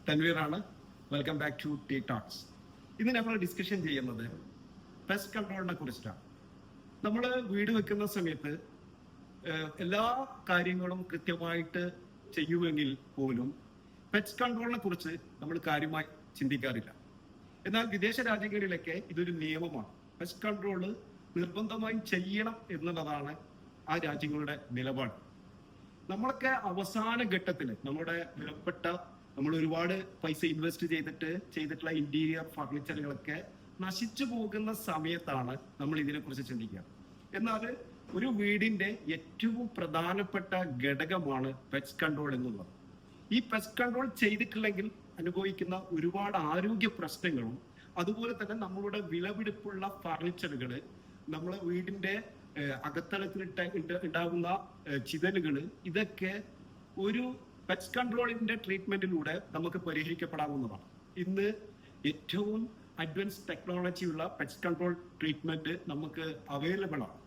തൻവീറാണ്. Welcome back to T Talks. ഇന്ന് നമ്മൾ discussion ചെയ്യുന്നത് പെസ്റ്റ് കൺട്രോളിനെ കുറിച്ചിട്ടാണ്. നമ്മൾ വീട് വെക്കുന്ന സമയത്ത് എല്ലാ കാര്യങ്ങളും കൃത്യമായിട്ട് ചെയ്യുമെങ്കിൽ പോലും പെസ്റ്റ് കൺട്രോളിനെ കുറിച്ച് നമ്മൾ കാര്യമായി ചിന്തിക്കാറില്ല. എന്നാൽ വിദേശ രാജ്യങ്ങളിലൊക്കെ ഇതൊരു നിയമമാണ്. പെസ്റ്റ് കൺട്രോള് നിർബന്ധമായും ചെയ്യണം എന്നുള്ളതാണ് ആ രാജ്യങ്ങളുടെ നിലപാട്. നമ്മളൊക്കെ അവസാന ഘട്ടത്തിൽ നമ്മുടെ വിലപ്പെട്ട നമ്മൾ ഒരുപാട് പൈസ ഇൻവെസ്റ്റ് ചെയ്തിട്ടുള്ള ഇന്റീരിയർ ഫർണിച്ചറുകളൊക്കെ നശിച്ചു പോകുന്ന സമയത്താണ് നമ്മൾ ഇതിനെക്കുറിച്ച് ചിന്തിക്കുക. എന്നാൽ ഒരു വീടിന്റെ ഏറ്റവും പ്രധാനപ്പെട്ട ഘടകമാണ് പെസ്റ്റ് കൺട്രോൾ എന്നുള്ളത്. ഈ പെസ്റ്റ് കൺട്രോൾ ചെയ്തിട്ടില്ലെങ്കിൽ അനുഭവിക്കുന്ന ഒരുപാട് ആരോഗ്യ പ്രശ്നങ്ങളും അതുപോലെ തന്നെ നമ്മളുടെ വിലപിടിപ്പുള്ള ഫർണിച്ചറുകൾ, നമ്മളെ വീടിന്റെ അകത്തളത്തിൽ ഉണ്ടാകുന്ന ചിതലുകൾ, ഇതൊക്കെ ഒരു പെസ്റ്റ് കൺട്രോളിന്റെ ട്രീറ്റ്മെന്റിലൂടെ നമുക്ക് പരിഹരിക്കപ്പെടാവുന്നതാണ്. ഇന്ന് ഏറ്റവും അഡ്വാൻസ് ടെക്നോളജി ഉള്ള പെസ്റ്റ് കൺട്രോൾ ട്രീറ്റ്മെന്റ് നമുക്ക് അവൈലബിൾ ആണ്.